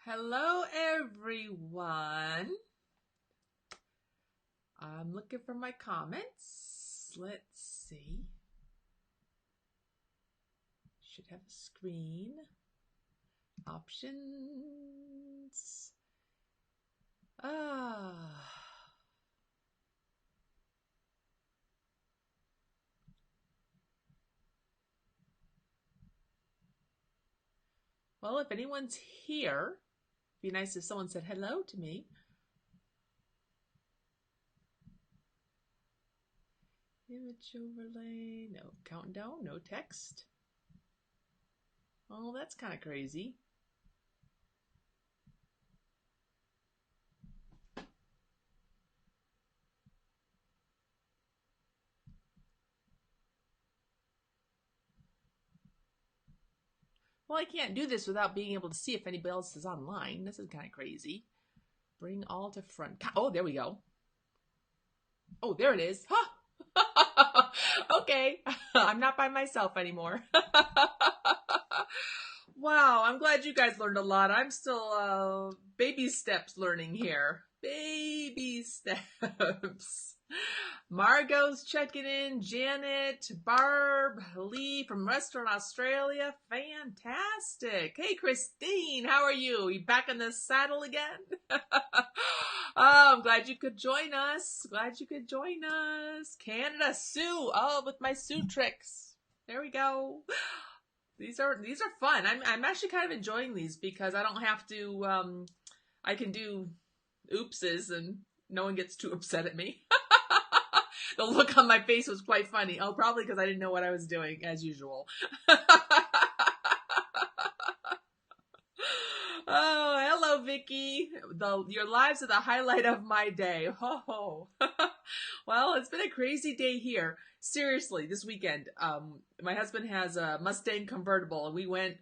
Hello, everyone. I'm looking for my comments. Let's see. Should have a screen. Options. Well, if anyone's here, it'd be nice if someone said hello to me. Image overlay, no countdown, no text. Oh, that's kind of crazy. Well, I can't do this without being able to see if anybody else is online. This is kind of crazy. Bring all to front. Oh, there we go. Oh, there it is. Huh. Okay. I'm not by myself anymore. Wow, I'm glad you guys learned a lot. I'm still baby steps learning here. Baby steps. Margot's checking in. Janet, Barb, Lee from Western Australia. Fantastic. Hey, Christine, how are you? You back in the saddle again? Oh, I'm glad you could join us. Glad you could join us. Canada, Sue. Oh, with my Sue tricks. There we go. These are fun. I'm actually kind of enjoying these because I don't have to. I can do oopses and no one gets too upset at me. The look on my face was quite funny. Oh, probably because I didn't know what I was doing, as usual. Oh, hello, Vicky. Your lives are the highlight of my day. Oh, well, it's been a crazy day here. Seriously, this weekend, my husband has a Mustang convertible, and we went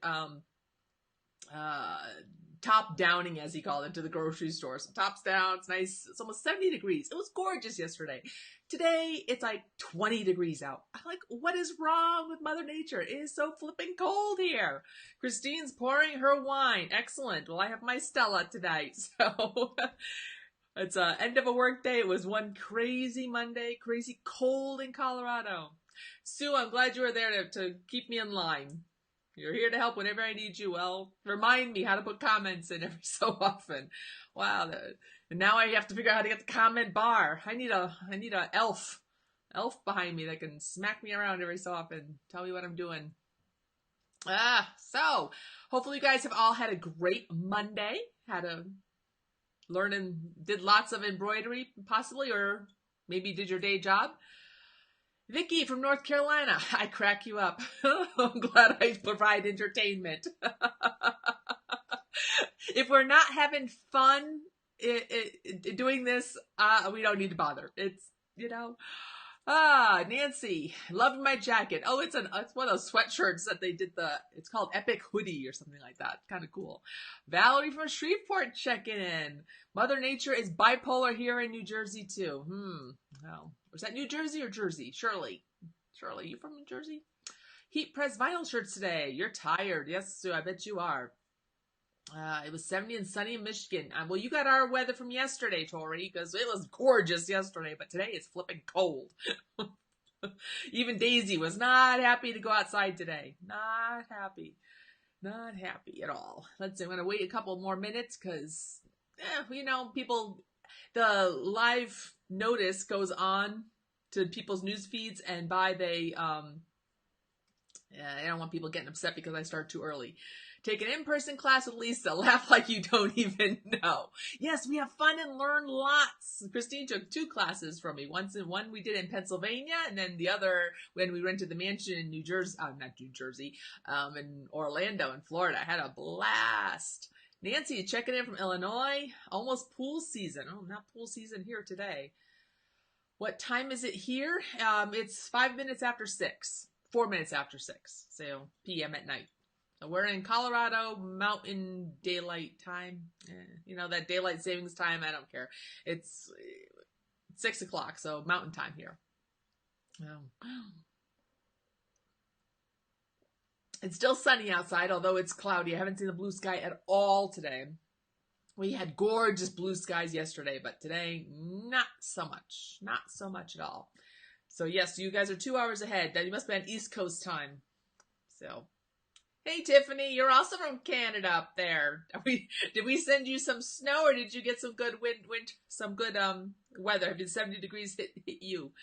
top downing, as he called it, to the grocery store. So tops down, it's nice. It's almost 70 degrees. It was gorgeous yesterday. Today, it's like 20 degrees out. I'm like, what is wrong with Mother Nature? It is so flipping cold here. Christine's pouring her wine. Excellent. Well, I have my Stella tonight. So it's end of a work day. It was one crazy Monday, crazy cold in Colorado. Sue, I'm glad you were there to keep me in line. You're here to help whenever I need you. Well, remind me how to put comments in every so often. Wow. And now I have to figure out how to get the comment bar. I need a elf behind me that can smack me around every so often. Tell me what I'm doing. So hopefully you guys have all had a great Monday. Did lots of embroidery possibly, or maybe did your day job. Vicky from North Carolina, I crack you up. I'm glad I provide entertainment. If we're not having fun doing this, we don't need to bother. It's, Nancy, loving my jacket. Oh, it's one of those sweatshirts that they did it's called Epic Hoodie or something like that. Kind of cool. Valerie from Shreveport checking in. Mother Nature is bipolar here in New Jersey too. No. Was that New Jersey or Jersey? Shirley, you from New Jersey? Heat press vinyl shirts today. You're tired. Yes, Sue, I bet you are. It was 70 and sunny in Michigan. Well, you got our weather from yesterday, Tori, because it was gorgeous yesterday, but today it's flipping cold. Even Daisy was not happy to go outside today. Not happy. Not happy at all. Let's see, I'm going to wait a couple more minutes because, people, the live notice goes on to people's news feeds, and they I don't want people getting upset because I start too early. Take an in-person class with Lisa. Laugh like you don't even know. Yes, we have fun and learn lots. Christine took 2 classes from me. One we did in Pennsylvania, and then the other when we rented the mansion in New Jersey, in Orlando in Florida. I had a blast. Nancy checking in from Illinois. Almost pool season. Oh, not pool season here today. What time is it here? It's 5 minutes after 6. 4 minutes after 6. So p.m. at night. So we're in Colorado Mountain Daylight Time. That daylight savings time. I don't care. It's 6 o'clock, so Mountain Time here. It's still sunny outside, although it's cloudy. I haven't seen the blue sky at all today. We had gorgeous blue skies yesterday, but today, not so much. Not so much at all. So yes, you guys are 2 hours ahead. That you must be on East Coast time. So, hey Tiffany, you're also from Canada up there. Did we send you some snow, or did you get some good some good weather? Have 70 degrees hit you?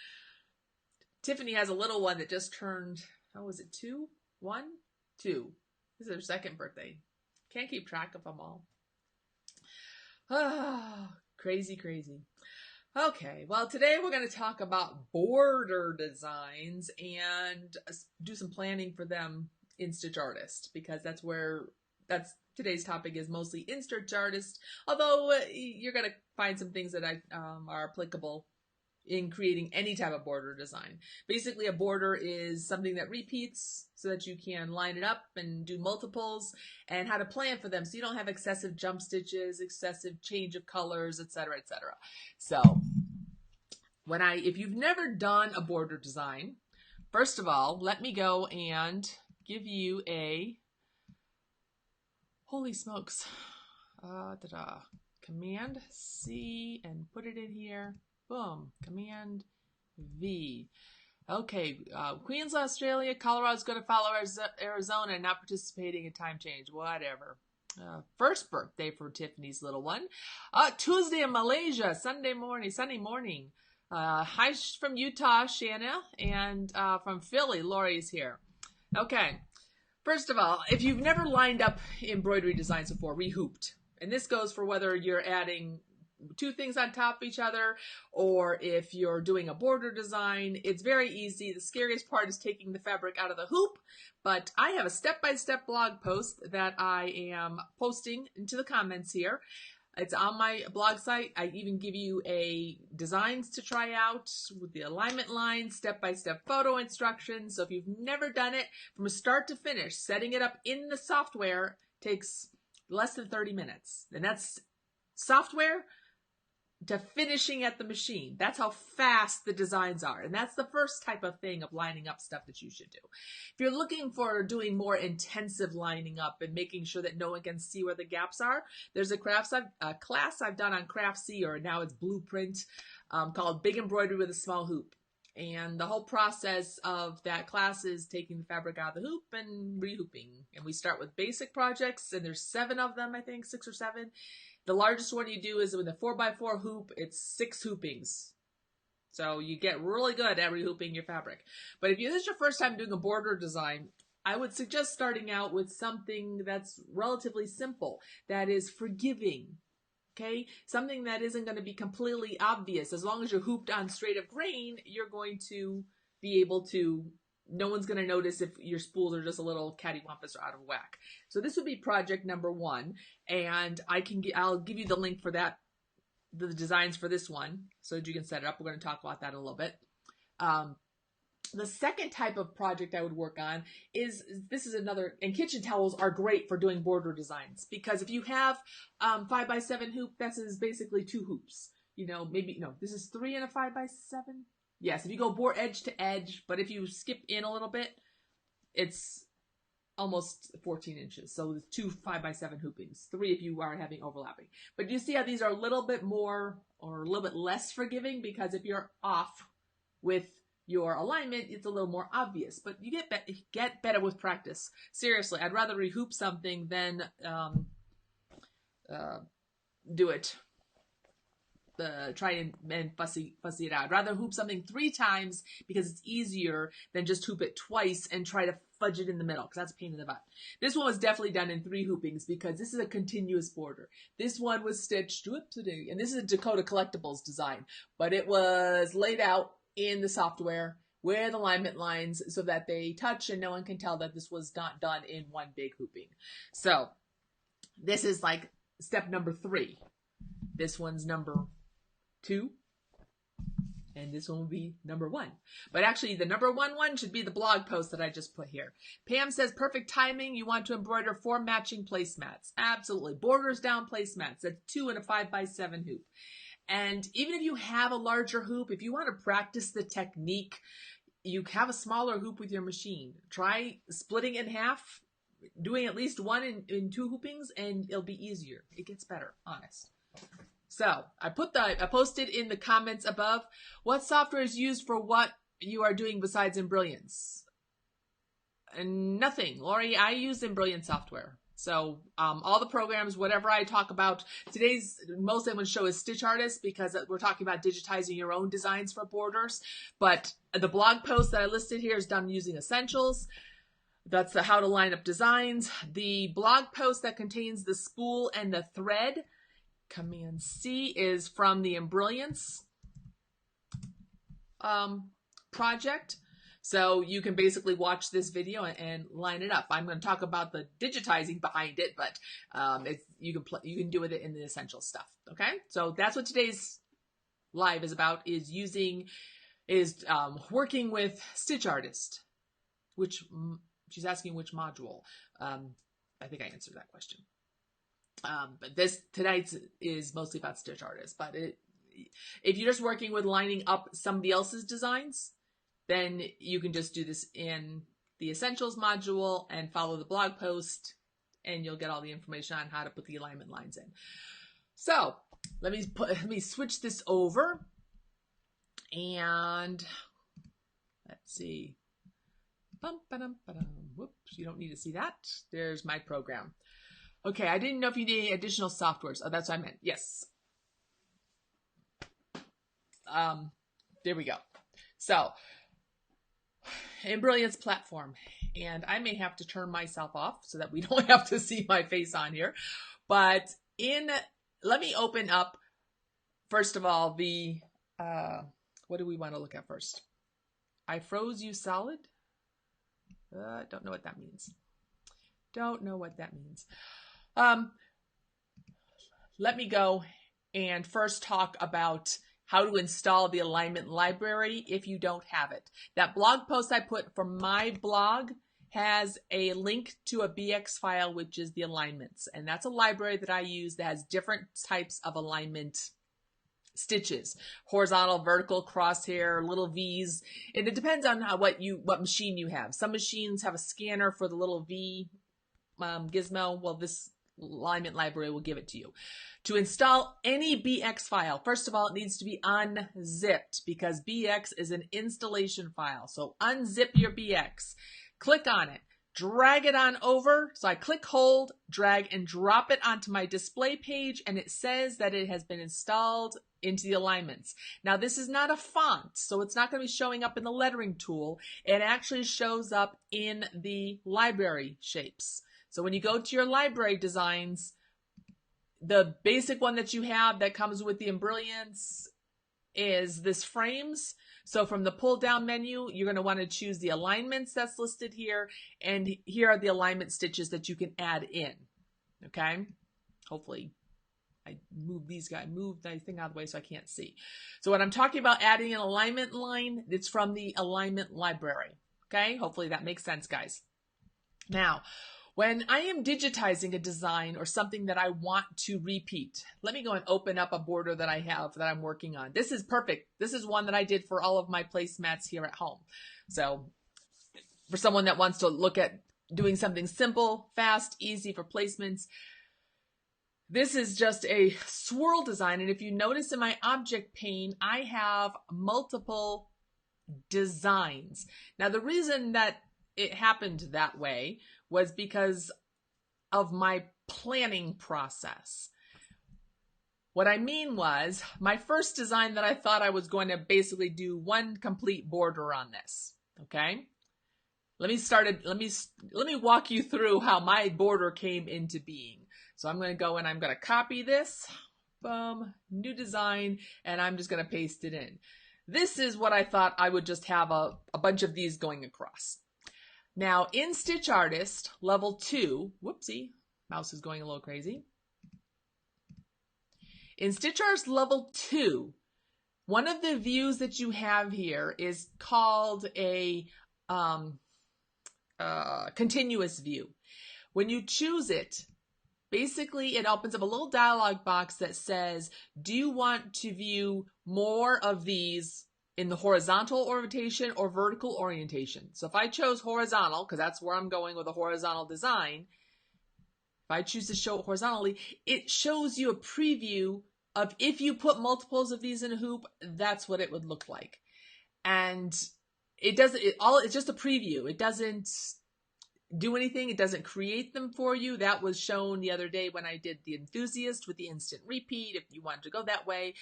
Tiffany has a little one that just turned, how was it, 2? 1? 2. This is her second birthday. Can't keep track of them all. Ah, crazy, crazy. Okay, well, today we're going to talk about border designs and do some planning for them in StitchArtist, because that's today's topic is mostly in StitchArtist, although you're going to find some things that are applicable in creating any type of border design. Basically, a border is something that repeats so that you can line it up and do multiples, and how to plan for them so you don't have excessive jump stitches, excessive change of colors, etc., etc. So, if you've never done a border design, first of all, let me go and give you a, holy smokes, Command C and put it in here. Boom. Command V. Okay. Queensland, Australia. Colorado's going to follow Arizona and not participating in time change. Whatever. First birthday for Tiffany's little one. Tuesday in Malaysia. Sunny morning. Hi from Utah, Shanna. And from Philly, Lori's here. Okay. First of all, if you've never lined up embroidery designs before, rehooped. And this goes for whether you're adding two things on top of each other, or if you're doing a border design. It's very easy. The scariest part is taking the fabric out of the hoop, but I have a step-by-step blog post that I am posting into the comments here. It's on my blog site. I even give you designs to try out with the alignment lines, step-by-step photo instructions. So if you've never done it, from start to finish, setting it up in the software takes less than 30 minutes. And that's software to finishing at the machine. That's how fast the designs are. And that's the first type of thing of lining up stuff that you should do. If you're looking for doing more intensive lining up and making sure that no one can see where the gaps are, there's a class I've done on Craft C, or now it's Blueprint, called Big Embroidery with a Small Hoop. And the whole process of that class is taking the fabric out of the hoop and rehooping. And we start with basic projects, and there's 7 of them, I think, 6 or 7. The largest one you do is with a 4x4 hoop. It's 6 hoopings. So you get really good at rehooping your fabric. But if this is your first time doing a border design, I would suggest starting out with something that's relatively simple, that is forgiving. Okay? Something that isn't going to be completely obvious. As long as you're hooped on straight of grain, you're going to be able to, no one's going to notice if your spools are just a little cattywampus or out of whack. So this would be project number 1, and I'll give you the link for that, the designs for this one, so that you can set it up. We're going to talk about that in a little bit. The second type of project I would work on is, this is another, and kitchen towels are great for doing border designs, because if you have 5x7 hoop, that's basically 2 hoops. You know, maybe, no, this is 3 and a 5x7. Yes, if you go edge to edge, but if you skip in a little bit, it's almost 14 inches. So there's 2 5x7 hoopings, 3 if you are having overlapping. But you see how these are a little bit more or a little bit less forgiving, because if you're off with your alignment, it's a little more obvious. But you get better with practice. Seriously, I'd rather rehoop something than do it. Try and fussy it out. I'd rather hoop something 3 times because it's easier than just hoop it twice and try to fudge it in the middle, because that's a pain in the butt. This one was definitely done in 3 hoopings because this is a continuous border. This one was stitched today, and this is a Dakota Collectibles design, but it was laid out in the software with alignment lines so that they touch and no one can tell that this was not done in one big hooping. So this is like step number 3. This one's number 2, and this one will be number 1. But actually, the number 1 should be the blog post that I just put here. Pam says, perfect timing. You want to embroider 4 matching placemats. Absolutely. Borders down placemats. That's 2 and a 5x7 hoop. And even if you have a larger hoop, if you want to practice the technique, you have a smaller hoop with your machine. Try splitting it in half. doing at least one in two hoopings, and it'll be easier. It gets better, honest. So I posted in the comments above, what software is used for what you are doing besides Embrilliance? And nothing, Lori. I use Embrilliance software. So all the programs, whatever I talk about, today's most I'm going to show is StitchArtist, because we're talking about digitizing your own designs for borders. But the blog post that I listed here is done using Essentials. That's the how to line up designs. The blog post that contains the spool and the thread, Command C, is from the Embrilliance project. So you can basically watch this video and line it up. I'm going to talk about the digitizing behind it, but you can do it in the essential stuff. Okay, so that's what today's live is about: is working with StitchArtist. Which she's asking which module. I think I answered that question. But tonight's is mostly about StitchArtist. But if you're just working with lining up somebody else's designs, then you can just do this in the Essentials module and follow the blog post, and you'll get all the information on how to put the alignment lines in. So let me switch this over, and let's see. Whoops, you don't need to see that. There's my program. Okay, I didn't know if you need any additional softwares. Oh, that's what I meant. Yes. There we go. So Embrilliance platform, and I may have to turn myself off so that we don't have to see my face on here. But let me open up first of all the what do we want to look at first? I froze you solid. Don't know what that means. Don't know what that means. Let me go and first talk about how to install the alignment library if you don't have it. That blog post I put from my blog has a link to a BX file, which is the alignments. And that's a library that I use that has different types of alignment stitches: horizontal, vertical, crosshair, little V's. And it depends on what machine you have. Some machines have a scanner for the little V gizmo. Well, this alignment library will give it to you. To install any BX file, first of all, it needs to be unzipped, because BX is an installation file. So unzip your BX, click on it, drag it on over. So I click, hold, drag, and drop it onto my display page, and it says that it has been installed into the alignments. Now, this is not a font, so it's not going to be showing up in the lettering tool. It actually shows up in the library shapes. So when you go to your library designs, the basic one that you have that comes with the Embrilliance is this frames. So from the pull down menu, you're going to want to choose the alignments that's listed here. And here are the alignment stitches that you can add in. Okay. Hopefully I moved my thing out of the way so I can't see. So when I'm talking about adding an alignment line, it's from the alignment library. Okay. Hopefully that makes sense, guys. Now, when I am digitizing a design or something that I want to repeat, let me go and open up a border that I have that I'm working on. This is perfect. This is one that I did for all of my placemats here at home. So for someone that wants to look at doing something simple, fast, easy for placements, this is just a swirl design. And if you notice in my object pane, I have multiple designs. Now, the reason that it happened that way was because of my planning process. What I mean was, my first design that I thought I was going to basically do one complete border on this. Okay? Let me walk you through how my border came into being. So I'm going to go and I'm going to copy this, boom, new design, and I'm just going to paste it in. This is what I thought I would just have a bunch of these going across. Now in StitchArtist level 2, whoopsie, mouse is going a little crazy. In StitchArtist level 2, one of the views that you have here is called a continuous view. When you choose it, basically it opens up a little dialog box that says, do you want to view more of these in the horizontal orientation or vertical orientation. So if I chose horizontal, because that's where I'm going with a horizontal design, if I choose to show it horizontally, it shows you a preview of if you put multiples of these in a hoop, that's what it would look like. And it doesn't, it's just a preview. It doesn't do anything. It doesn't create them for you. That was shown the other day when I did the enthusiast with the instant repeat, if you wanted to go that way.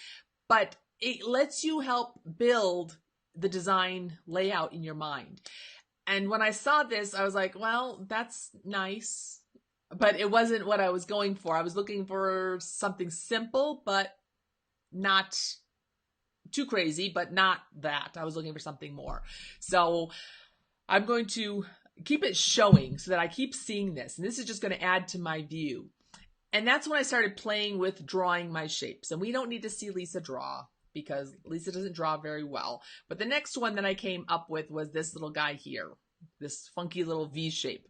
But it lets you help build the design layout in your mind. And when I saw this, I was like, well, that's nice, but it wasn't what I was going for. I was looking for something simple, but not too crazy, but not that. I was looking for something more. So I'm going to keep it showing so that I keep seeing this. And this is just going to add to my view. And that's when I started playing with drawing my shapes. And we don't need to see Lisa draw because Lisa doesn't draw very well. But the next one that I came up with was this little guy here, this funky little V shape.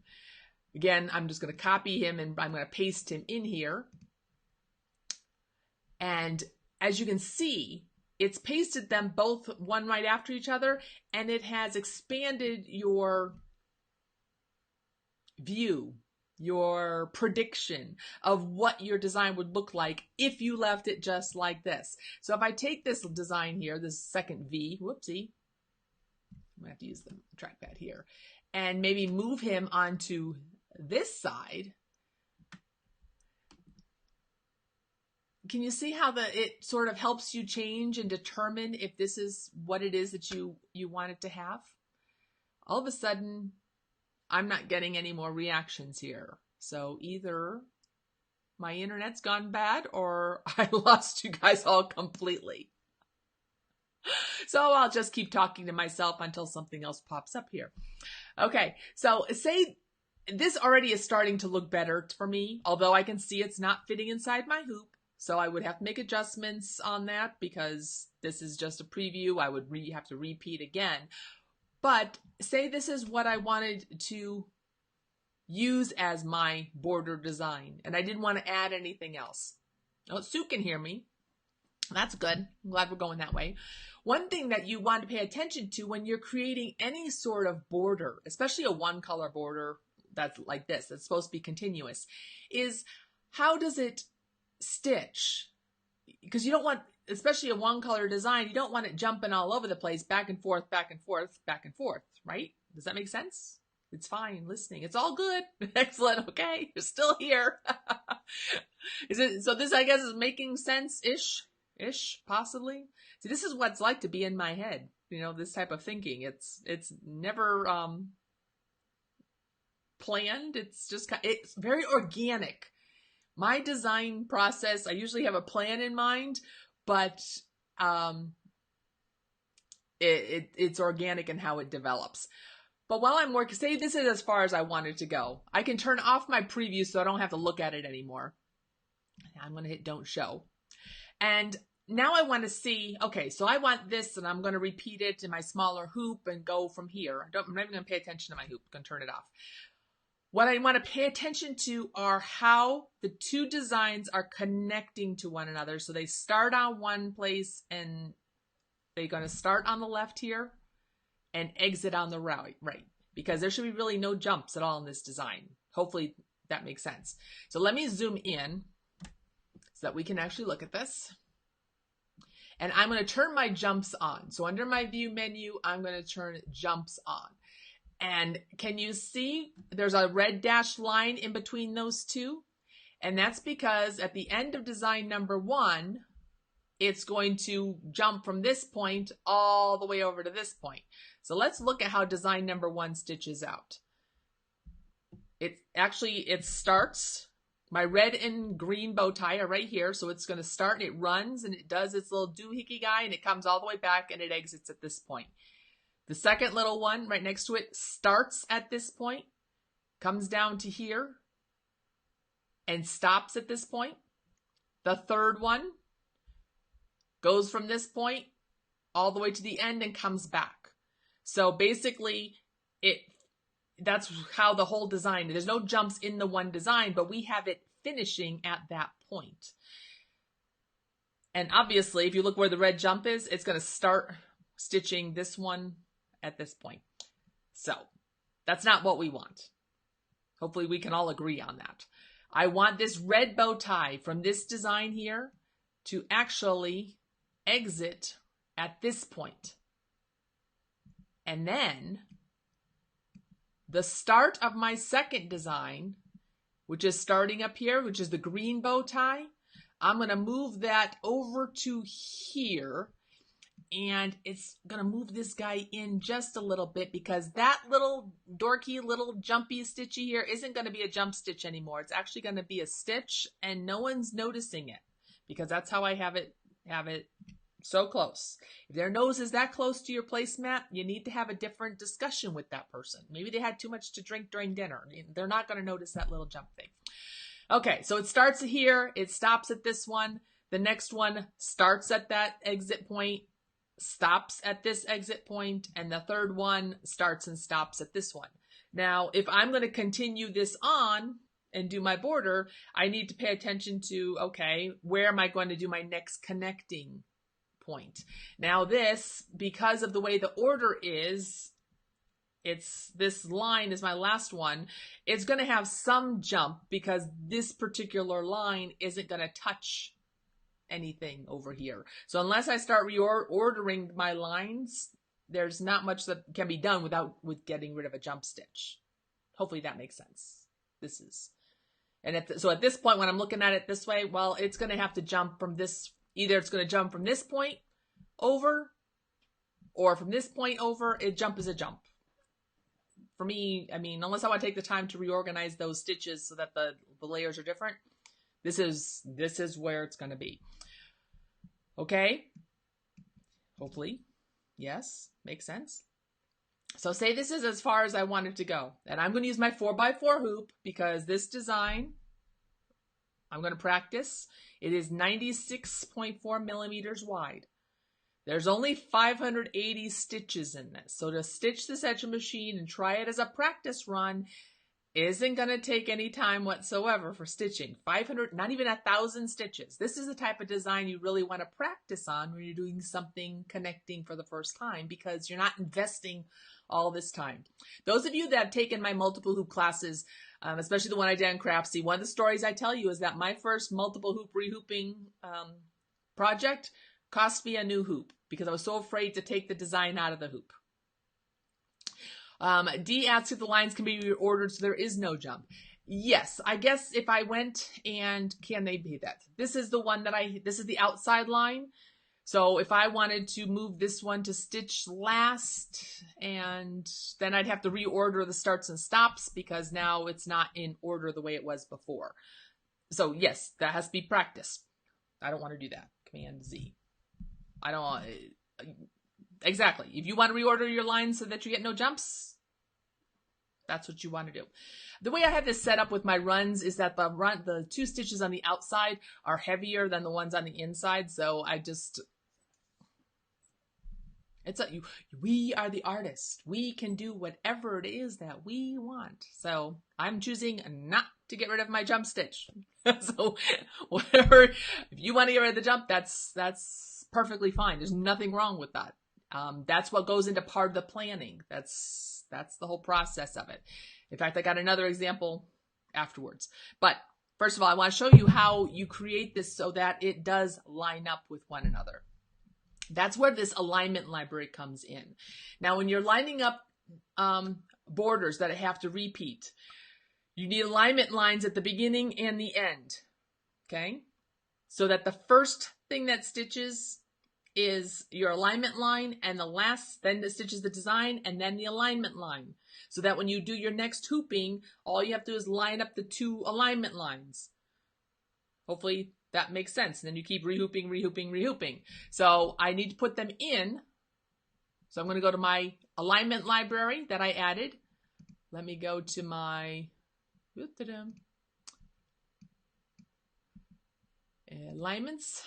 Again, I'm just going to copy him and I'm going to paste him in here. And as you can see, it's pasted them both one right after each other, and it has expanded your view, your prediction of what your design would look like if you left it just like this. So if I take this design here, this second V, whoopsie, I'm going to have to use the trackpad here, and maybe move him onto this side. Can you see how it sort of helps you change and determine if this is what it is that you want it to have? All of a sudden, I'm not getting any more reactions here. So either my internet's gone bad or I lost you guys all completely. So I'll just keep talking to myself until something else pops up here. Okay, so say this already is starting to look better for me, although I can see it's not fitting inside my hoop. So I would have to make adjustments on that because this is just a preview. I would have to repeat again. But say this is what I wanted to use as my border design, and I didn't want to add anything else. Oh, Sue can hear me. That's good. I'm glad we're going that way. One thing that you want to pay attention to when you're creating any sort of border, especially a one-color border that's like this, that's supposed to be continuous, is how does it stitch? Because you don't want, especially a one-color design, you don't want it jumping all over the place, back and forth, back and forth, back and forth, right? Does that make sense? It's fine listening. It's all good. Excellent. Okay. You're still here. Is it, so this, I guess, is making sense-ish, possibly. See, this is what it's like to be in my head. You know, this type of thinking. It's never, planned. It's just, it's very organic. My design process, I usually have a plan in mind, but it's organic in how it develops. But while I'm working, say this is as far as I wanted to go, I can turn off my preview so I don't have to look at it anymore. I'm going to hit don't show. And now I want to see, okay, so I want this and I'm going to repeat it in my smaller hoop and go from here. I'm not even going to pay attention to my hoop. I'm going to turn it off. What I want to pay attention to are how the two designs are connecting to one another. So they start on one place and they're going to start on the left here and exit on the right, because there should be really no jumps at all in this design. Hopefully that makes sense. So let me zoom in so that we can actually look at this. And I'm going to turn my jumps on. So under my view menu, I'm going to turn jumps on. And can you see there's a red dashed line in between those two? And that's because at the end of design number 1, it's going to jump from this point all the way over to this point. So let's look at how design number 1 stitches out. It starts, my red and green bow tie are right here. So it's going to start and it runs and it does its little doohickey guy and it comes all the way back and it exits at this point. The second little one right next to it starts at this point, comes down to here, and stops at this point. The third one goes from this point all the way to the end and comes back. So basically, that's how the whole design, there's no jumps in the one design, but we have it finishing at that point. And obviously, if you look where the red jump is, it's going to start stitching this one at this point. So that's not what we want. Hopefully we can all agree on that. I want this red bow tie from this design here to actually exit at this point. And then the start of my second design, which is starting up here, which is the green bow tie, I'm going to move that over to here, and it's going to move this guy in just a little bit because that little dorky, little jumpy stitchy here isn't going to be a jump stitch anymore. It's actually going to be a stitch, and no one's noticing it because that's how I have it so close. If their nose is that close to your placemat, you need to have a different discussion with that person. Maybe they had too much to drink during dinner. They're not going to notice that little jump thing. Okay, so it starts here. It stops at this one. The next one starts at that exit point, stops at this exit point, and the third one starts and stops at this one. Now, if I'm going to continue this on and do my border, I need to pay attention to, okay, where am I going to do my next connecting point? Now this, because of the way the order is, this line is my last one. It's going to have some jump because this particular line isn't going to touch anything over here. So unless I start reordering my lines, there's not much that can be done with getting rid of a jump stitch. Hopefully that makes sense. So at this point, when I'm looking at it this way, well, it's going to have to jump from this. Either it's going to jump from this point over, or from this point over. Jump is a jump. For me, I mean, unless I want to take the time to reorganize those stitches so that the layers are different, this is where it's going to be. Okay? Hopefully. Yes, makes sense. So say this is as far as I want it to go. And I'm going to use my 4x4 hoop because this design, I'm going to practice. It is 96.4 millimeters wide. There's only 580 stitches in this. So to stitch this at your machine and try it as a practice run isn't going to take any time whatsoever for stitching. 500, not even 1,000 stitches. This is the type of design you really want to practice on when you're doing something connecting for the first time because you're not investing all this time. Those of you that have taken my multiple hoop classes, especially the one I did in Craftsy, one of the stories I tell you is that my first multiple hoop rehooping project cost me a new hoop because I was so afraid to take the design out of the hoop. D asks if the lines can be reordered so there is no jump. Yes, I guess if I went and can they be that? This is the one that this is the outside line. So if I wanted to move this one to stitch last, and then I'd have to reorder the starts and stops because now it's not in order the way it was before. So yes, that has to be practiced. I don't want to do that. Command Z. I don't exactly. If you want to reorder your lines so that you get no jumps, that's what you want to do. The way I have this set up with my runs is that the two stitches on the outside are heavier than the ones on the inside. So I just, we are the artist. We can do whatever it is that we want. So I'm choosing not to get rid of my jump stitch. So whatever, if you want to get rid of the jump, that's perfectly fine. There's nothing wrong with that. That's what goes into part of the planning. That's the whole process of it. In fact, I got another example afterwards. But first of all, I want to show you how you create this so that it does line up with one another. That's where this alignment library comes in. Now, when you're lining up borders that have to repeat, you need alignment lines at the beginning and the end. Okay? So that the first thing that stitches is your alignment line, and the last then that stitches the design, and then the alignment line. So that when you do your next hooping, all you have to do is line up the two alignment lines. Hopefully that makes sense. And then you keep rehooping, rehooping, rehooping. So I need to put them in. So I'm going to go to my alignment library that I added. Let me go to my alignments.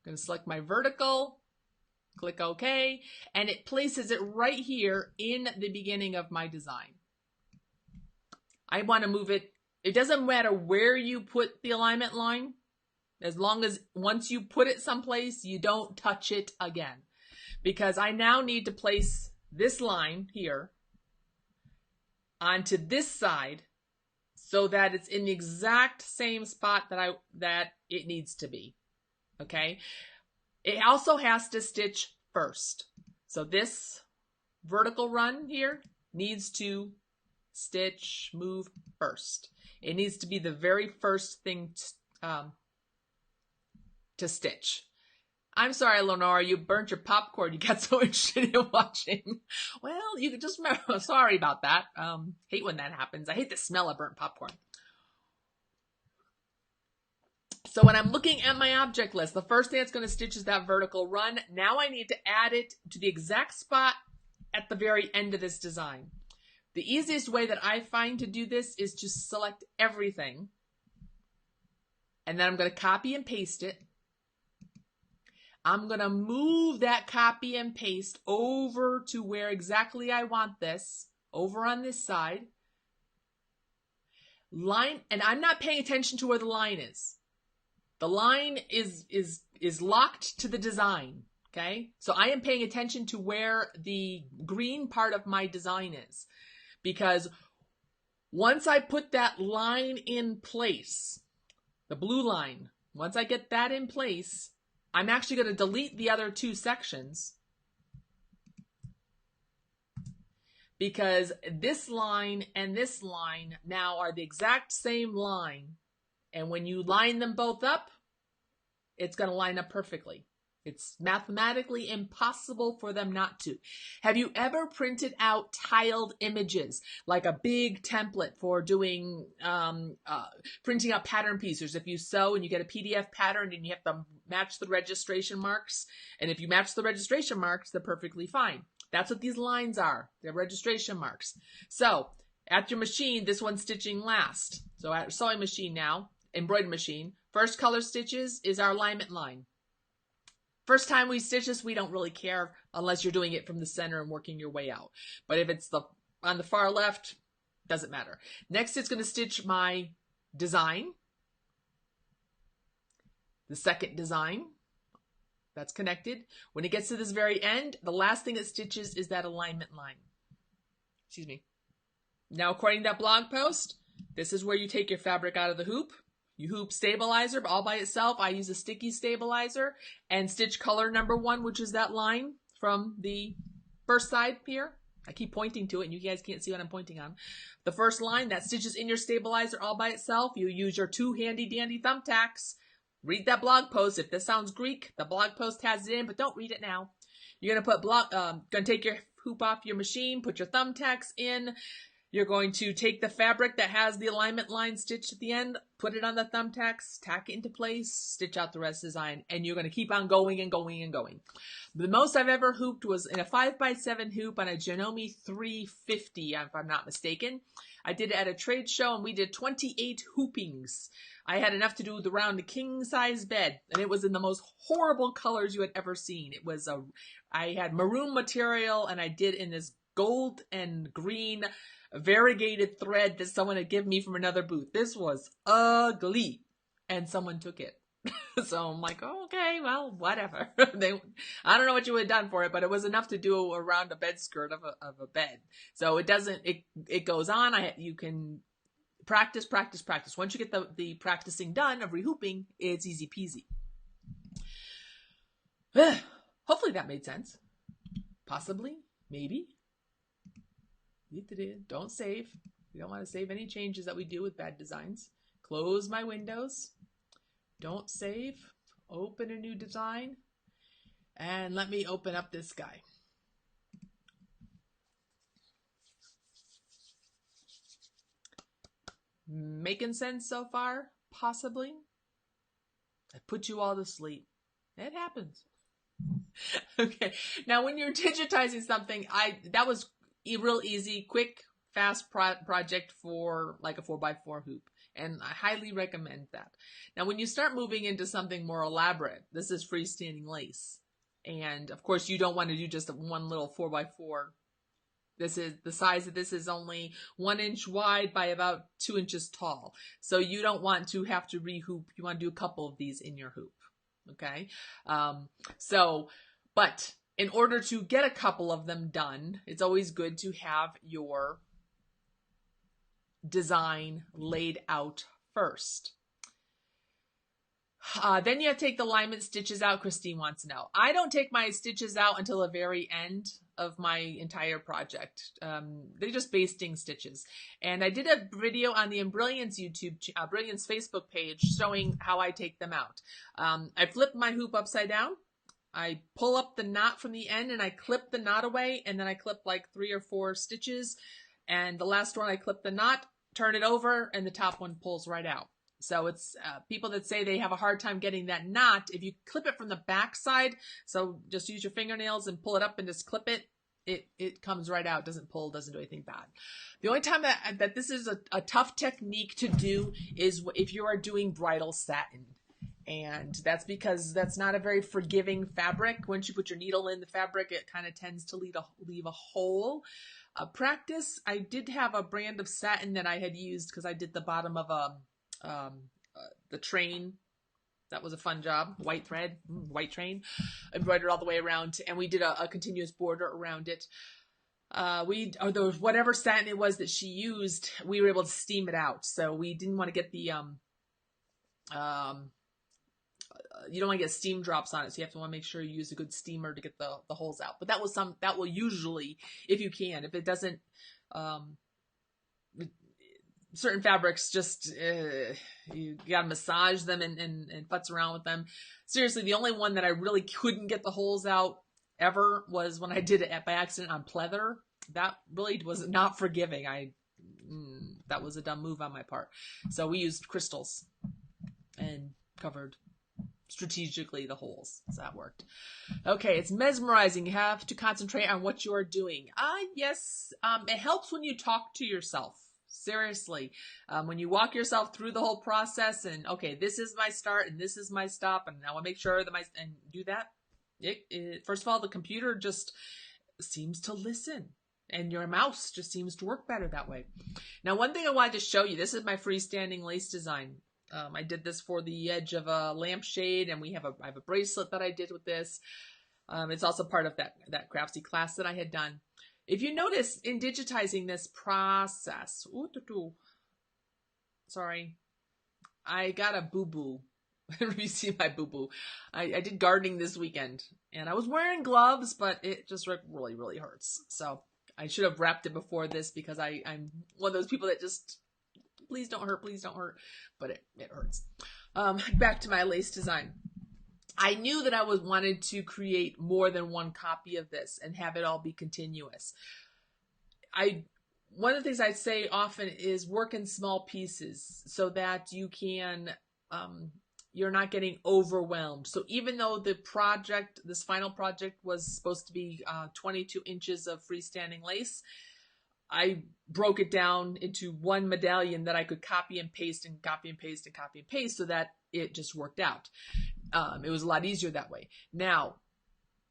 I'm going to select my vertical, click OK, and it places it right here in the beginning of my design. I want to move it. It doesn't matter where you put the alignment line, as long as once you put it someplace, you don't touch it again. because I now need to place this line here onto this side so that it's in the exact same spot that it needs to be. Okay. It also has to stitch first. So this vertical run here needs to move first. It needs to be the very first thing to stitch. I'm sorry, Lenora, you burnt your popcorn. You got so interested in watching. Well, you could just remember, sorry about that. Hate when that happens. I hate the smell of burnt popcorn. So when I'm looking at my object list, the first thing that's going to stitch is that vertical run. Now I need to add it to the exact spot at the very end of this design. The easiest way that I find to do this is to select everything. And then I'm going to copy and paste it. I'm going to move that copy and paste over to where exactly I want this, over on this side. Line, and I'm not paying attention to where the line is. The line is locked to the design, okay? So I am paying attention to where the green part of my design is. Because once I put that line in place, the blue line, once I get that in place, I'm actually going to delete the other two sections because this line and this line now are the exact same line. And when you line them both up, it's going to line up perfectly. It's mathematically impossible for them not to. Have you ever printed out tiled images, like a big template for doing, printing out pattern pieces? If you sew and you get a PDF pattern and you have to match the registration marks, and if you match the registration marks, they're perfectly fine. That's what these lines are. They're registration marks. So at your machine, this one's stitching last. So at sewing machine now, embroidery machine, first color stitches is our alignment line. First time we stitch this, we don't really care unless you're doing it from the center and working your way out. But if it's on the far left, doesn't matter. Next, it's going to stitch my design. The second design that's connected. When it gets to this very end, the last thing it stitches is that alignment line. Excuse me. Now, according to that blog post, this is where you take your fabric out of the hoop. You hoop stabilizer all by itself. I use a sticky stabilizer and stitch color number 1, which is that line from the first side here. I keep pointing to it and you guys can't see what I'm pointing on. The first line that stitches in your stabilizer all by itself. You use your 2 handy dandy thumbtacks. Read that blog post. If this sounds Greek, the blog post has it in, but don't read it now. You're gonna take your hoop off your machine, put your thumbtacks in. You're going to take the fabric that has the alignment line stitched at the end, put it on the thumbtacks, tack it into place, stitch out the rest of the design, and you're going to keep on going and going and going. The most I've ever hooped was in a 5x7 hoop on a Janome 350, if I'm not mistaken. I did it at a trade show, and we did 28 hoopings. I had enough to do around a king-size bed, and it was in the most horrible colors you had ever seen. It was I had maroon material, and I did in this gold and green variegated thread that someone had given me from another booth. This was ugly, and someone took it. So I'm like, oh, okay, well, whatever. I don't know what you would have done for it, but it was enough to do around a bed skirt of a bed. So it doesn't. It goes on. You can practice. Once you get the practicing done of rehooping, it's easy peasy. Hopefully that made sense. Possibly, maybe. Don't save. We don't want to save any changes that we do with bad designs. Close my windows. Don't save. Open a new design. And let me open up this guy. Making sense so far? Possibly. I put you all to sleep. It happens. Okay. Now, when you're digitizing something, that was a real easy, quick, fast project for like a 4x4 hoop. And I highly recommend that. Now, when you start moving into something more elaborate, this is freestanding lace. And of course, you don't want to do just one little 4x4. The size of this is only 1 inch wide by about 2 inches tall. So you don't want to have to rehoop. You want to do a couple of these in your hoop. Okay. But in order to get a couple of them done, it's always good to have your design laid out first. Then you have to take the alignment stitches out. Christine wants to know. I don't take my stitches out until the very end of my entire project. They're just basting stitches. And I did a video on the Embrilliance Embrilliance Facebook page showing how I take them out. I flip my hoop upside down. I pull up the knot from the end and I clip the knot away, and then I clip like 3 or 4 stitches. And the last one I clip the knot, turn it over, and the top one pulls right out. So it's people that say they have a hard time getting that knot. If you clip it from the back side, so just use your fingernails and pull it up and just clip it, it comes right out, doesn't pull, doesn't do anything bad. The only time that this is a tough technique to do is if you are doing bridal satin. And that's because that's not a very forgiving fabric. Once you put your needle in the fabric, it kind of tends to leave a hole. Practice, I did have a brand of satin that I had used because I did the bottom of the train. That was a fun job. White thread, white train, embroidered all the way around, and we did a continuous border around it. Whatever satin it was that she used, we were able to steam it out. So we didn't want to get the you don't want to get steam drops on it, so you have to want to make sure you use a good steamer to get the holes out. But that will usually, if you can, if it doesn't, certain fabrics just you gotta massage them and futz around with them. Seriously, the only one that I really couldn't get the holes out ever was when I did it by accident on pleather. That really was not forgiving. That was a dumb move on my part. So we used crystals and covered strategically the holes. So that worked. Okay, it's mesmerizing. You have to concentrate on what you are doing. Yes, it helps when you talk to yourself. Seriously, when you walk yourself through the whole process and, okay, this is my start and this is my stop, and I want to make sure that and do that. First of all, the computer just seems to listen, and your mouse just seems to work better that way. Now, one thing I wanted to show you, this is my freestanding lace design. I did this for the edge of a lampshade, and I have a bracelet that I did with this. It's also part of that craftsy class that I had done. If you notice in digitizing this process, sorry, I got a boo-boo. You see my boo-boo. I did gardening this weekend, and I was wearing gloves, but it just really, really hurts. So I should have wrapped it before this because I'm one of those people that just, please don't hurt, but it hurts. Back to my lace design. I knew that I wanted to create more than one copy of this and have it all be continuous. One of the things I say often is work in small pieces so that you can, you're not getting overwhelmed. So even though this final project was supposed to be 22 inches of freestanding lace, I broke it down into one medallion that I could copy and paste and copy and paste and copy and paste so that it just worked out. It was a lot easier that way. Now,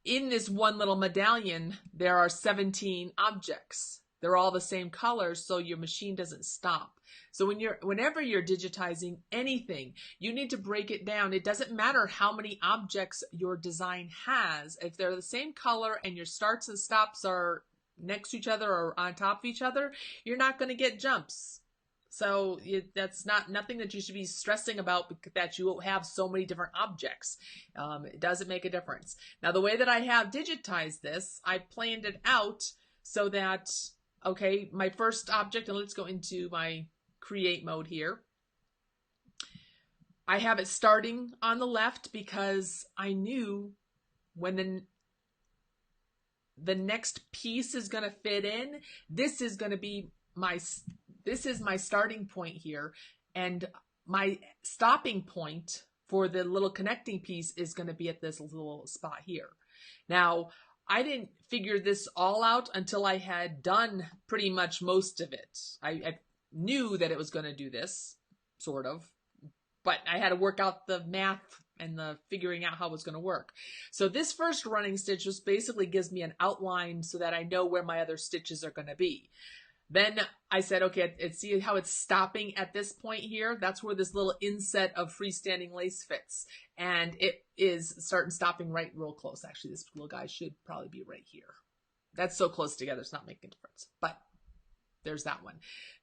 in this one little medallion, there are 17 objects. They're all the same color, so your machine doesn't stop. So whenever you're digitizing anything, you need to break it down. It doesn't matter how many objects your design has. If they're the same color and your starts and stops are next to each other or on top of each other, you're not going to get jumps. So that's nothing that you should be stressing about, that you have so many different objects. It doesn't make a difference. Now, the way that I have digitized this, I planned it out so that, okay, my first object, and let's go into my create mode here. I have it starting on the left because I knew when the next piece is going to fit in, this is going to be this is my starting point here, and my stopping point for the little connecting piece is going to be at this little spot here. Now, I didn't figure this all out until I had done pretty much most of it. I knew that it was going to do this, sort of, but I had to work out the math and the figuring out how it was going to work. So this first running stitch just basically gives me an outline so that I know where my other stitches are going to be. Then I said, okay, see how it's stopping at this point here? That's where this little inset of freestanding lace fits. And it is starting stopping right real close. Actually, this little guy should probably be right here. That's so close together, it's not making a difference. But there's that one.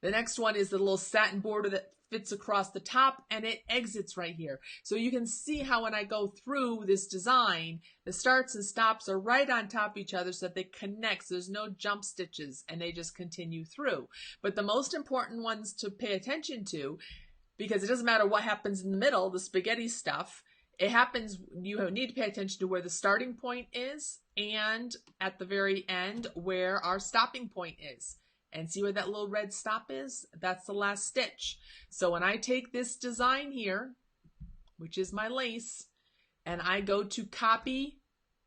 The next one is the little satin border that fits across the top, and it exits right here. So you can see how when I go through this design, the starts and stops are right on top of each other so that they connect. So there's no jump stitches, and they just continue through. But the most important ones to pay attention to, because it doesn't matter what happens in the middle, the spaghetti stuff, it happens, you need to pay attention to where the starting point is and at the very end where our stopping point is. And see where that little red stop is? That's the last stitch. So when I take this design here, which is my lace, and I go to copy,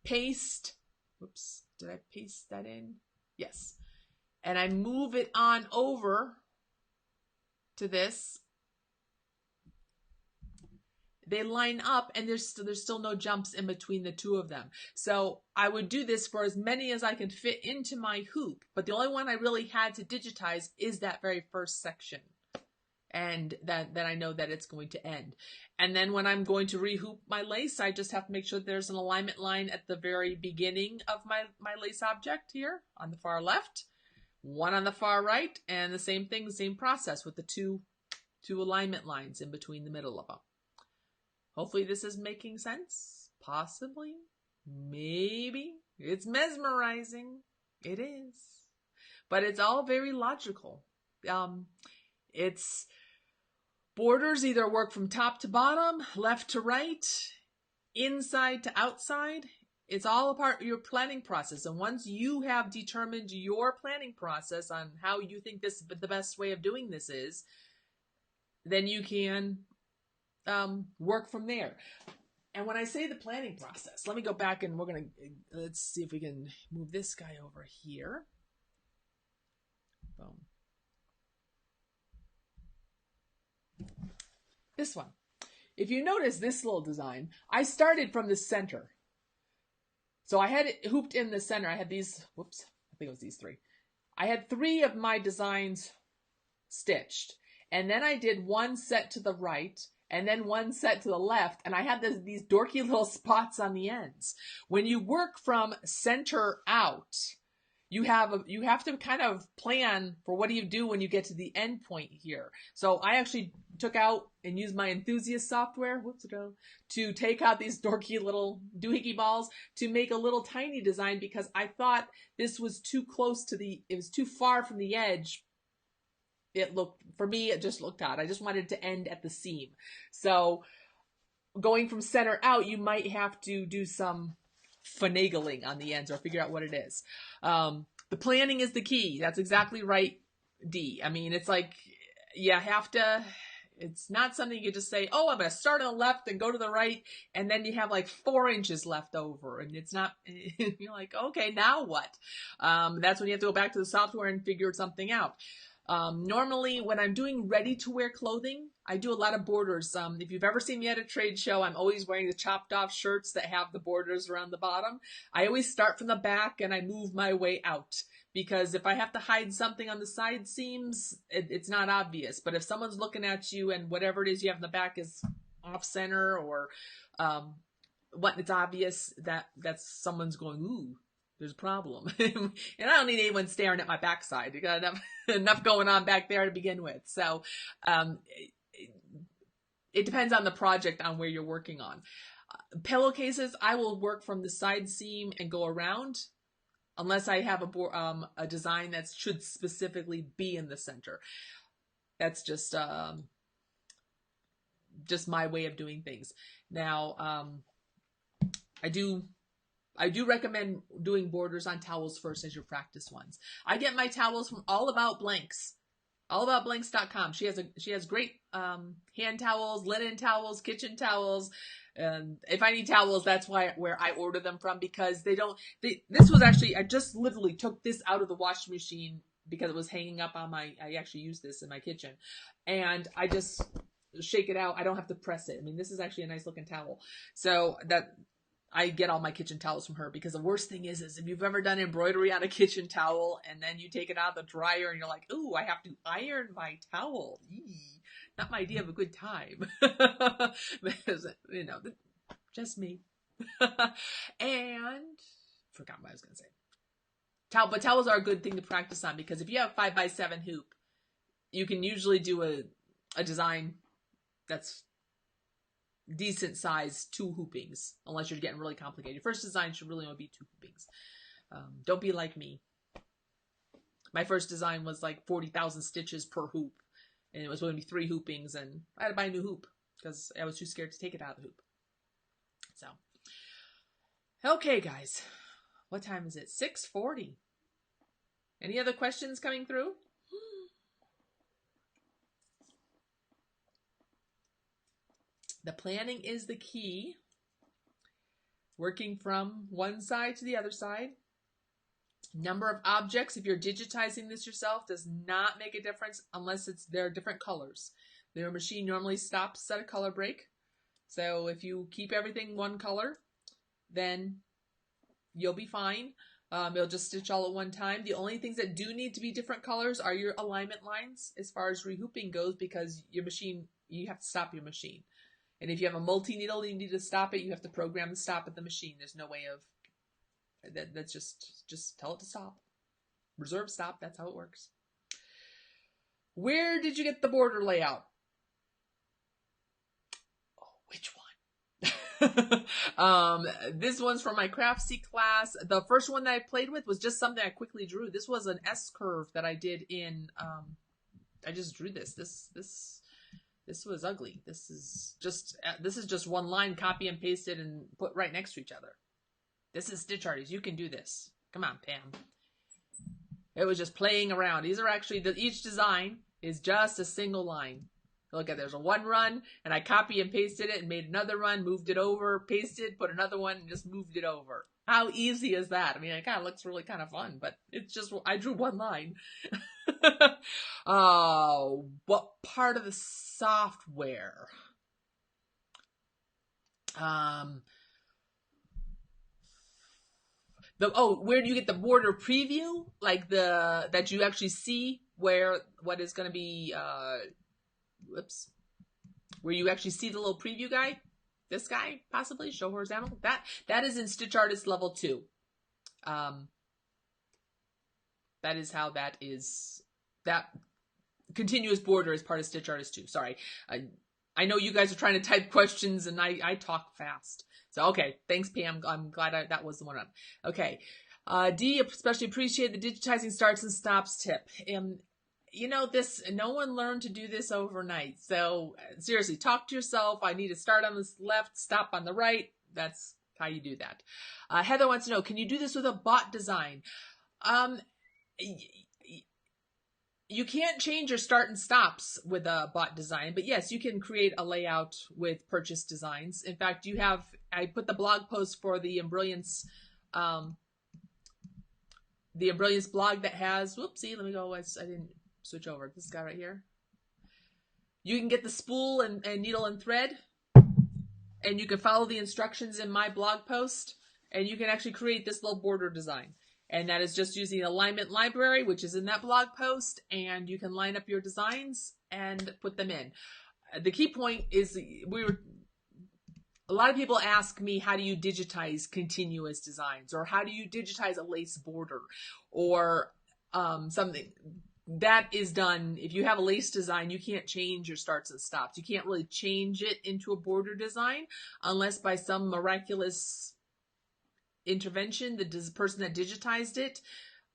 paste, whoops, did I paste that in? Yes. And I move it on over to this. They line up, and there's still no jumps in between the two of them. So I would do this for as many as I can fit into my hoop, but the only one I really had to digitize is that very first section. And then I know that it's going to end. And then when I'm going to rehoop my lace, I just have to make sure there's an alignment line at the very beginning of my lace object here on the far left, one on the far right, and the same thing, the same process with the two alignment lines in between the middle of them. Hopefully this is making sense. Possibly. Maybe. It's mesmerizing. It is. But it's all very logical. It's borders either work from top to bottom, left to right, inside to outside. It's all a part of your planning process. And once you have determined your planning process on how you think the best way of doing this is, then you can work from there. And when I say the planning process, let me go back and let's see if we can move this guy over here. Boom. This one. If you notice this little design, I started from the center. So I had it hooped in the center. I had these, whoops, I think it was these three. I had 3 of my designs stitched. And then I did one set to the right, and then one set to the left, and I had these dorky little spots on the ends. When you work from center out, you have to kind of plan for what do you do when you get to the end point here. So I actually took out and used my enthusiast software, to take out these dorky little doohickey balls to make a little tiny design, because I thought this was too close to it was too far from the edge. For me, it just looked odd. I just wanted to end at the seam. So going from center out, you might have to do some finagling on the ends or figure out what it is. The planning is the key. That's exactly right, Dee. I mean, it's like you have to, it's not something you just say, oh, I'm going to start on the left and go to the right, and then you have like 4 inches left over, and it's not, you're like, okay, now what? That's when you have to go back to the software and figure something out. Normally when I'm doing ready to wear clothing, I do a lot of borders. If you've ever seen me at a trade show, I'm always wearing the chopped off shirts that have the borders around the bottom. I always start from the back and I move my way out, because if I have to hide something on the side seams, it's not obvious. But if someone's looking at you and whatever it is you have in the back is off center, or it's obvious that someone's going, ooh, there's a problem. And I don't need anyone staring at my backside. You got enough going on back there to begin with. So it depends on the project, on where you're working on. Pillowcases, I will work from the side seam and go around, unless I have a design that should specifically be in the center. That's just my way of doing things. Now, I do recommend doing borders on towels first as your practice ones. I get my towels from All About Blanks, allaboutblanks.com. She has great hand towels, linen towels, kitchen towels. And if I need towels, that's where I order them from, because this was actually, I just literally took this out of the washing machine because it was hanging up on I actually use this in my kitchen, and I just shake it out. I don't have to press it. I mean, this is actually a nice looking towel. So I get all my kitchen towels from her, because the worst thing is if you've ever done embroidery on a kitchen towel and then you take it out of the dryer and you're like, ooh, I have to iron my towel. Eee, not my idea of a good time. Because, you know, just me. And forgot what I was going to say. But towels are a good thing to practice on, because if you have 5x7 hoop, you can usually do a design that's decent size 2 hoopings, unless you're getting really complicated. Your first design should really only be 2 hoopings. Don't be like me. My first design was like 40,000 stitches per hoop, and it was going to be 3 hoopings, and I had to buy a new hoop because I was too scared to take it out of the hoop. So, okay, guys, what time is it? 6:40. Any other questions coming through? The planning is the key. Working from one side to the other side. Number of objects, if you're digitizing this yourself, does not make a difference unless they're different colors. Their machine normally stops at a color break. So if you keep everything one color, then you'll be fine. You'll just stitch all at one time. The only things that do need to be different colors are your alignment lines as far as rehooping goes, because your machine, you have to stop your machine. And if you have a multi-needle, you need to stop it. You have to program the stop at the machine. There's no way of, that's just tell it to stop. Reserve stop, that's how it works. Where did you get the border layout? Oh, which one? This one's from my Crafts class. The first one that I played with was just something I quickly drew. This was an S curve that I did in, I just drew this. This was ugly. This is just one line, copy and pasted and put right next to each other. This is StitchArtist. You can do this. Come on, Pam. It was just playing around. These are actually, each design is just a single line. Look at, there's a one run, and I copy and pasted it and made another run, moved it over, pasted, put another one, and just moved it over. How easy is that? I mean, it kind of looks really kind of fun, but it's just, I drew one line. What part of the software? Where do you get the border preview? Like that you actually see what is going to be, where you actually see the little preview guy? This guy, possibly, show horizontal. That is in StitchArtist level 2. That is how that is. That continuous border is part of StitchArtist 2. Sorry. I know you guys are trying to type questions and I talk fast. So, okay. Thanks, Pam. I'm glad that was the one. Okay. D, especially appreciate the digitizing starts and stops tip. You know, no one learned to do this overnight. So seriously, talk to yourself. I need to start on the left, stop on the right. That's how you do that. Heather wants to know, can you do this with a bot design? You can't change your start and stops with a bot design, but yes, you can create a layout with purchase designs. In fact, I put the blog post for the Embrilliance blog that has, whoopsie, let me go, I didn't switch over. This guy right here. You can get the spool and needle and thread, and you can follow the instructions in my blog post, and you can actually create this little border design. And that is just using alignment library, which is in that blog post, and you can line up your designs and put them in. The key point is a lot of people ask me, how do you digitize continuous designs, or how do you digitize a lace border, or something that is done. If you have a lace design, you can't change your starts and stops. You can't really change it into a border design unless by some miraculous intervention, the person that digitized it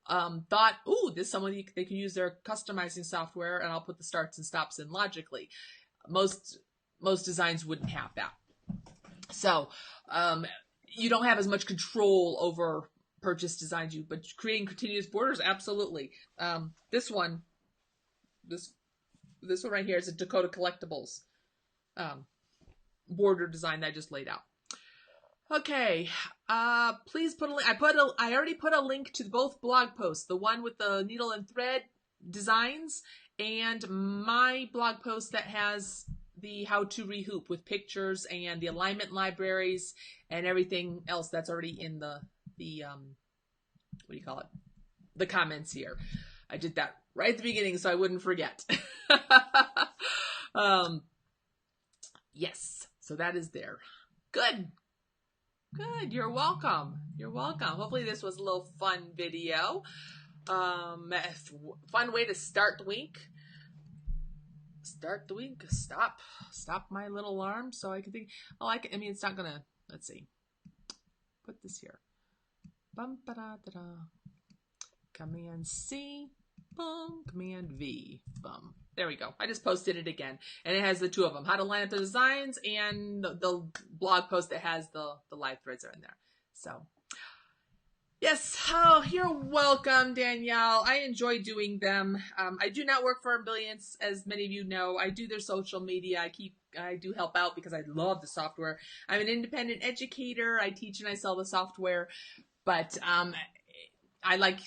thought, ooh, this someone they can use their customizing software, and I'll put the starts and stops in logically. Most designs wouldn't have that. So you don't have as much control over purchase designs, but creating continuous borders, absolutely. This one right here is a Dakota Collectibles border design that I just laid out. Okay, please put a link. I already put a link to both blog posts, the one with the needle and thread designs and my blog post that has the how to rehoop with pictures and the alignment libraries and everything else that's already in the what do you call it? The comments here. I did that right at the beginning so I wouldn't forget. Yes, so that is there. Good. Good. You're welcome. You're welcome. Hopefully this was a little fun video. Fun way to start the week. Start the week. Stop my little alarm so I can think. Oh, I mean, it's not gonna. Let's see. Put this here. Bum ba da da da. Command C. Boom. Command V. Boom. There we go. I just posted it again. And it has the two of them. How to line up the designs and the blog post that has the live threads are in there. So, yes. Oh, you're welcome, Danielle. I enjoy doing them. I do not work for Embrilliance, as many of you know. I do their social media. I do help out because I love the software. I'm an independent educator. I teach and I sell the software. But I like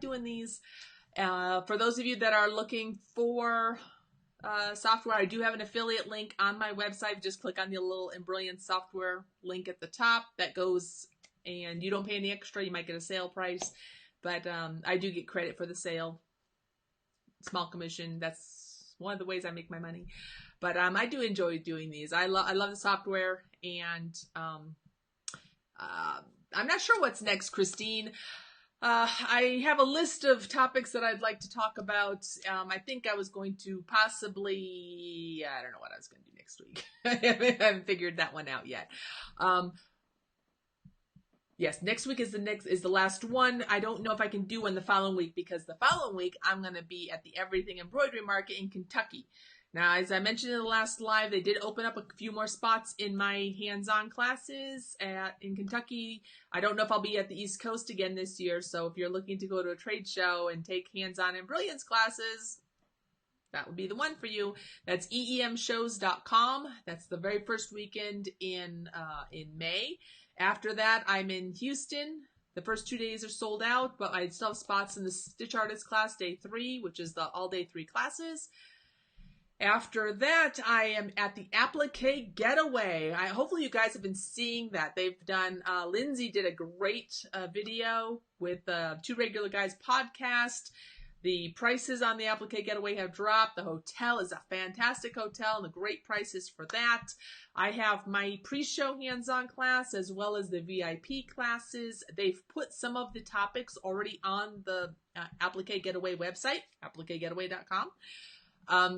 doing these. For those of you that are looking for software, I do have an affiliate link on my website. Just click on the little Embrilliance software link at the top. That goes, and you don't pay any extra. You might get a sale price, but I do get credit for the sale. Small commission. That's one of the ways I make my money. But I do enjoy doing these. I love the software, and I'm not sure what's next, Christine. I have a list of topics that I'd like to talk about. I think I was going to possibly, I don't know what I was going to do next week. I haven't figured that one out yet. Yes, next week is the last one. I don't know if I can do one the following week because the following week I'm going to be at the Everything Embroidery Market in Kentucky. Now, as I mentioned in the last live, they did open up a few more spots in my hands-on classes in Kentucky. I don't know if I'll be at the East Coast again this year, so if you're looking to go to a trade show and take hands-on Embrilliance classes, that would be the one for you. That's eemshows.com. That's the very first weekend in May. After that, I'm in Houston. The first 2 days are sold out, but I still have spots in the Stitch Artist class, day 3, which is the all-day 3 classes. After that, I am at the Applique Getaway. Hopefully you guys have been seeing that. They've done, Lindsay did a great video with 2 Regular Guys podcast. The prices on the Applique Getaway have dropped. The hotel is a fantastic hotel and the great prices for that. I have my pre-show hands-on class as well as the VIP classes. They've put some of the topics already on the Applique Getaway website, appliquegetaway.com.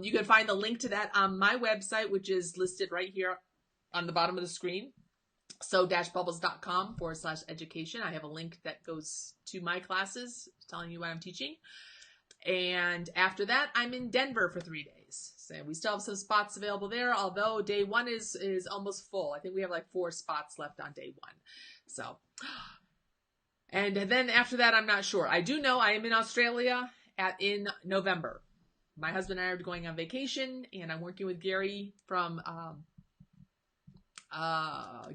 You can find the link to that on my website, which is listed right here on the bottom of the screen. So-bubbles.com/education. I have a link that goes to my classes telling you what I'm teaching. And after that, I'm in Denver for 3 days. So we still have some spots available there, although day 1 is almost full. I think we have like 4 spots left on day 1. So, and then after that, I'm not sure. I do know I am in Australia in November. My husband and I are going on vacation, and I'm working with Gary from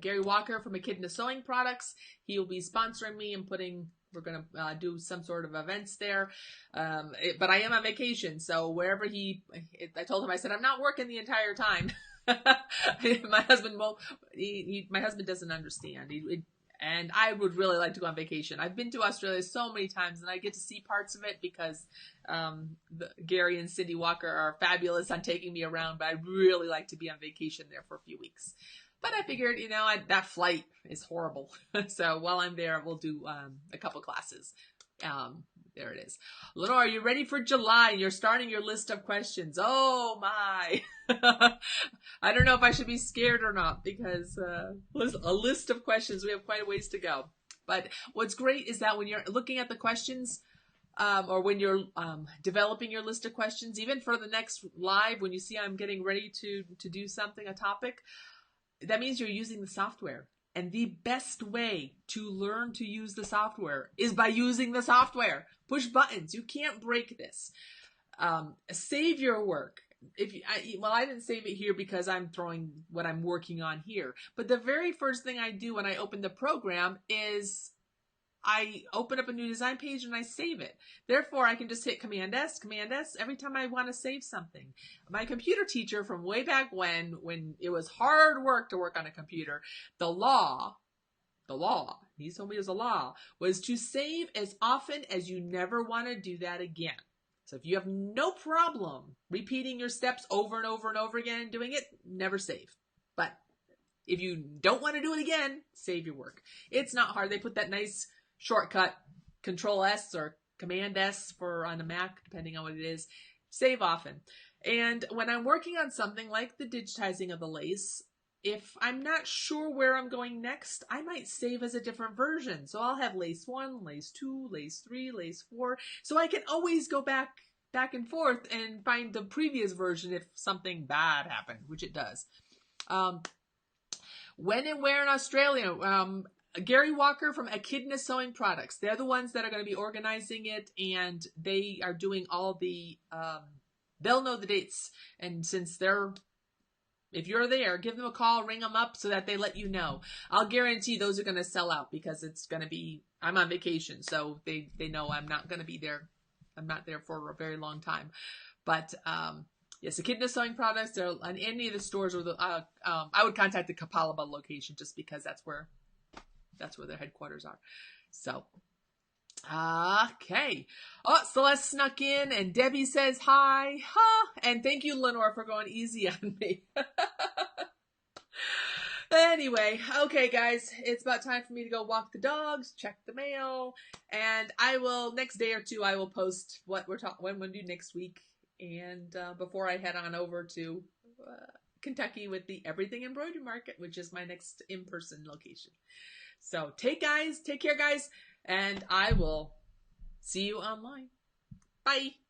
Gary Walker from Echidna Sewing Products. He will be sponsoring me and we're going to do some sort of events there. But I am on vacation, so wherever I told him, I said, I'm not working the entire time. My husband won't, my husband doesn't understand. And I would really like to go on vacation. I've been to Australia so many times, and I get to see parts of it because Gary and Cindy Walker are fabulous on taking me around, but I'd really like to be on vacation there for a few weeks. But I figured, that flight is horrible. So while I'm there, we'll do a couple classes. There it is. Lenore, are you ready for July? You're starting your list of questions. Oh my. I don't know if I should be scared or not because a list of questions, we have quite a ways to go. But what's great is that when you're looking at the questions or when you're developing your list of questions, even for the next live, when you see I'm getting ready to do something, a topic, that means you're using the software. And the best way to learn to use the software is by using the software. Push buttons. You can't break this. Save your work. I didn't save it here because I'm throwing what I'm working on here. But the very first thing I do when I open the program is I open up a new design page and I save it. Therefore, I can just hit Command S every time I want to save something. My computer teacher from way back when it was hard work to work on a computer, the law, he told me it was a law, was to save as often as you never want to do that again. So if you have no problem repeating your steps over and over and over again and doing it, never save. But if you don't want to do it again, save your work. It's not hard. They put that nice shortcut, Control S or Command S for on a Mac, depending on what it is. Save often. And when I'm working on something like the digitizing of the lace, if I'm not sure where I'm going next, I might save as a different version. So I'll have lace 1, lace 2, lace 3, lace 4. So I can always go back and forth and find the previous version if something bad happened, which it does. When and where in Australia? Gary Walker from Echidna Sewing Products. They're the ones that are going to be organizing it, and they are doing all the, they'll know the dates. And since if you're there, give them a call, ring them up so that they let you know. I'll guarantee those are going to sell out because it's going to be, I'm on vacation, so they know I'm not going to be there. I'm not there for a very long time. But, yes, Echidna Sewing Products, they're on any of the stores, or I would contact the Kapalaba location just because that's where their headquarters are. So, okay. Oh, Celeste snuck in and Debbie says hi. And thank you, Lenore, for going easy on me. Anyway, okay, guys, it's about time for me to go walk the dogs, check the mail, and I will, next day or two, I will post what we're when we'll do next week. And before I head on over to Kentucky with the Everything Embroidery Market, which is my next in-person location. So take care, guys, and I will see you online. Bye.